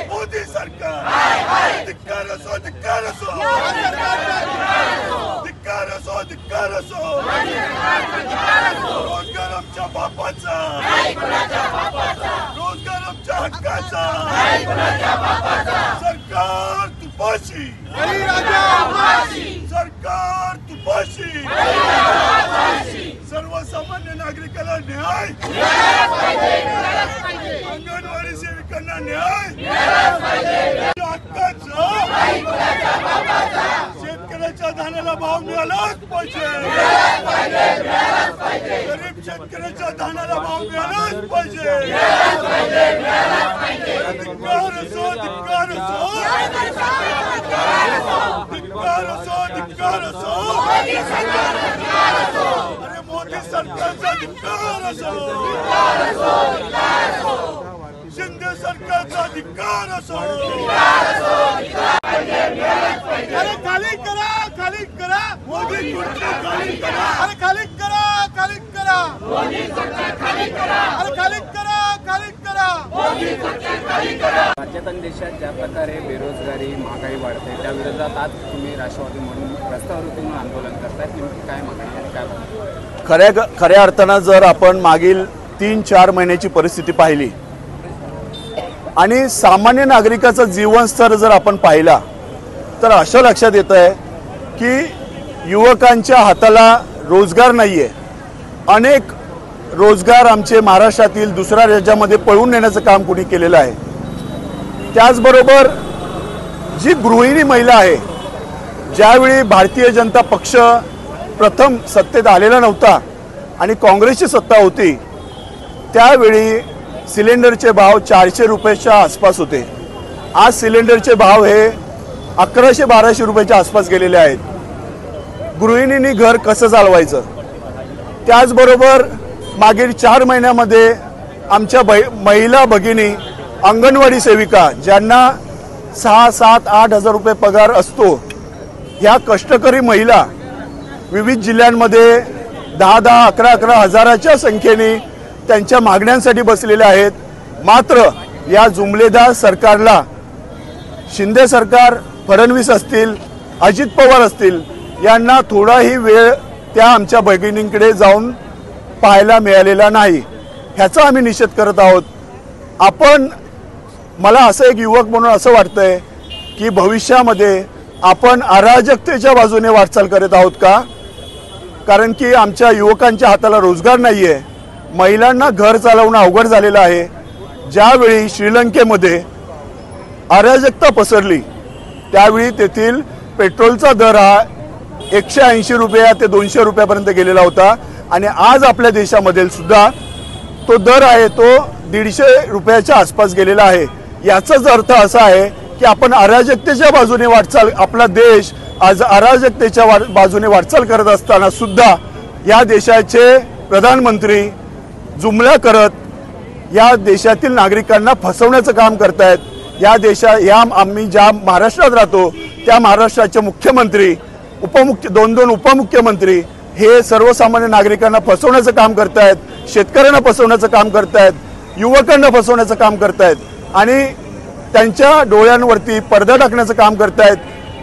मोदी सरकार धिक्कार असो धिक्कार असो धिक्कार असो धिक्कार असो रोजगार आमच्या बापाचा रोजगार आमच्या हक्काचा सरकार तुपाशी सरकार तुपाशी सर्वसामान्य नागरिकाला न्याय अंगणवाडी सेविकांना न्याय हक्काचा शेतकऱ्याच्या धान्याला भाव मिळालाच पाहिजे गरीब शेतकऱ्याच्या धान्याला भाव मिळालाच पाहिजे धिक्कार असो धिक्कार असो धिक्कार असो धिक्कार असो अरे मोदी सरकारचा धिक्कार असो शिंदे सरकारचा धिक्कार असो अरे खाली करा मोदी खुर्ची खाली करा अरे खाली करा मोदी सरकार खाली करा अरे खाली करा मोदी सरकार खाली करा। राज्यात आणि देशात ज्या प्रकारे बेरोजगारी महागाई वाढते त्या विरोधात आज तुम्ही राष्ट्रवादी म्हणून रस्त्यावर उतरून आंदोलन करताय, नेमकी काय मागणी आहे, काय खऱ्या अर्थानं जर आपण मागील 3-4 महिन्याची परिस्थिती पाहिली आणि सामान्य नागरिकाचा जीवनस्तर जर आपण पाहिला तर असं लक्षात येत आहे की युवकांच्या हाताला रोजगार नाहीये। अनेक रोजगार आमचे महाराष्ट्रातील दुसऱ्या राज्यामध्ये पळवून नेण्याचं काम कोणी केलेलं आहे। त्याचबरोबर जी गृहिणी महिला आहे, ज्यावेळी भारतीय जनता पक्ष प्रथम सत्तेत आलेला नव्हता आणि काँग्रेसची सत्ता होती त्यावेळी सिलेंडरचे भाव 400 रुपयाच्या आसपास होते। आज सिलेंडरचे भाव हे 1100-1200 रुपयाच्या आसपास गेलेले आहेत। गृहिणींनी घर कसं चालवायचं? त्याचबरोबर मागील 4 महिन्यामध्ये आमच्या महिला भगिनी अंगणवाडी सेविका ज्यांना 6-7-8 हजार रुपये पगार असतो, ह्या कष्टकरी महिला विविध जिल्ह्यांमध्ये 10-11 हजाराच्या संख्येने त्यांच्या मागण्यांसाठी बसलेले आहेत। मात्र या जुमलेदार सरकारला शिंदे सरकार, फडणवीस असतील, अजित पवार असतील, यांना थोडाही वेळ त्या आमच्या भगिनींकडे जाऊन पाहायला मिळालेला नाही। ह्याचा आम्ही निषेध करत आहोत। मला असं एक युवक म्हणून असं वाटतंय की भविष्यामध्ये आपण अराजकतेच्या बाजूने वाटचाल करत आहोत का? कारण की आमच्या युवकांच्या हाताला रोजगार नाहीये, महिलांना घर चालवणं अवघड झालेलं आहे। ज्यावेळी श्रीलंकेमध्ये अराजकता पसरली त्यावेळी तेथील पेट्रोलचा दर हा 180 रुपये ते 200 रुपयापर्यंत गेलेला होता आणि आज आपल्या देशामध्ये सुद्धा तो दर आहे तो 150 रुपयाच्या आसपास गेलेला आहे। याचाच अर्थ असा आहे की आपण अराजकतेच्या बाजूने वाटचाल, आपला देश आज अराजकतेच्या बाजूने वाटचाल करत असताना सुद्धा या देशाचे प्रधानमंत्री जुमला करत या देशातील नागरिकांना फसवण्याचं काम करतायत। आम्ही ज्या महाराष्ट्रात राहतो त्या महाराष्ट्राचे मुख्यमंत्री, दोन उपमुख्यमंत्री हे सर्वसामान्य नागरिकांना फसवण्याचं काम करतायत, शेतकऱ्यांना फसवण्याचं काम करतायत, युवकांना फसवण्याचं काम करतायत आणि त्यांच्या डोळ्यांवरती पडदा टाकण्याचं काम करतायत।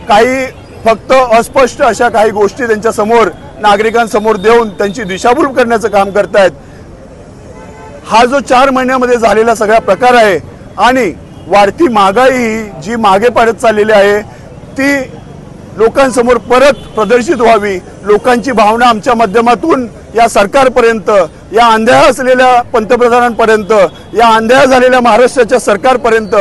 काही फक्त अस्पष्ट अशा काही गोष्टी त्यांच्या समोर नागरिकांसमोर देऊन त्यांची दिशाभूल करण्याचं काम करतायत। हा जो 4 महिन्यामध्ये झालेला सगळा प्रकार आहे आणि वाढती महागाई जी मागे पडत चाललेली आहे ती लोकांसमोर परत प्रदर्शित व्हावी, लोकांची भावना आमच्या माध्यमातून या सरकारपर्यंत, या अंध्या असलेल्या पंतप्रधानांपर्यंत, या अंध्या झालेल्या महाराष्ट्राच्या सरकारपर्यंत,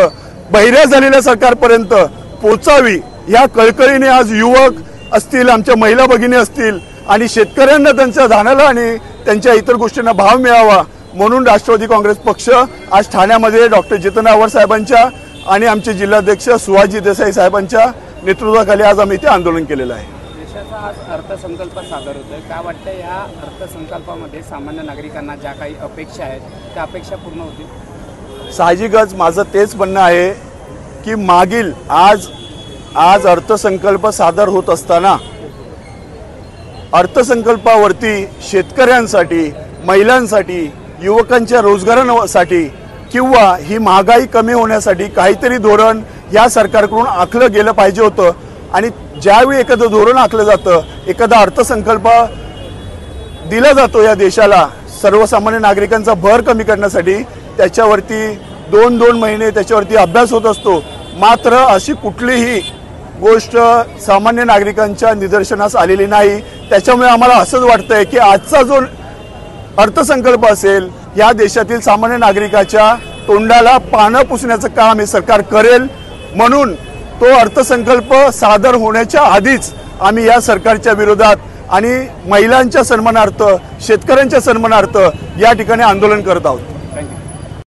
बहिऱ्या झालेल्या सरकारपर्यंत पोचावी या कळकळीने आज युवक असतील, आमच्या महिला भगिनी असतील आणि शेतकऱ्यांना त्यांच्या धान्याला आणि त्यांच्या इतर गोष्टींना भाव मिळावा म्हणून राष्ट्रवादी काँग्रेस पक्ष आज ठाण्यामध्ये डॉक्टर जितेंद्र आव्हाड साहेबांच्या आणि आमचे जिल्हाध्यक्ष सुहासजी देसाई साहेबांच्या नेतृत्वाखाली आज आम्ही इथे आंदोलन केलेलं आहे। देशाचा आज अर्थसंकल्प सादर होतोय, काय वाटतं या अर्थसंकल्पामध्ये सामान्य नागरिकांना ज्या काही अपेक्षा आहेत त्या अपेक्षा पूर्ण होतील? साहजिकच माझं तेच म्हणणं आहे की मागील आज अर्थसंकल्प सादर होत असताना अर्थसंकल्पावरती शेतकऱ्यांसाठी, महिलांसाठी, युवकांच्या रोजगारासाठी किंवा ही महागाई कमी होण्यासाठी काहीतरी धोरण या सरकारकडून आखलं गेलं पाहिजे होतं. आणि ज्यावेळी एखादं धोरण आखलं जातं, एखादा अर्थसंकल्प दिला जातो या देशाला सर्वसामान्य नागरिकांचा भर कमी करण्यासाठी, त्याच्यावरती 2-2 महिने त्याच्यावरती अभ्यास होत असतो. मात्र अशी कुठलीही गोष्ट सामान्य नागरिकांच्या निदर्शनास आलेली नाही. त्याच्यामुळे आम्हाला असंच वाटतंय की आजचा जो अर्थसंकल्प असेल, या देशातील सामान्य नागरिकाच्या तोंडाला पानं पुसण्याचं काम हे सरकार करेल. म्हणून तो अर्थसंकल्प सादर होण्याच्या आधीच आम्ही या सरकारच्या विरोधात आणि महिलांच्या सन्मानार्थ, शेतकऱ्यांच्या सन्मानार्थ या ठिकाणी आंदोलन करत आहोत.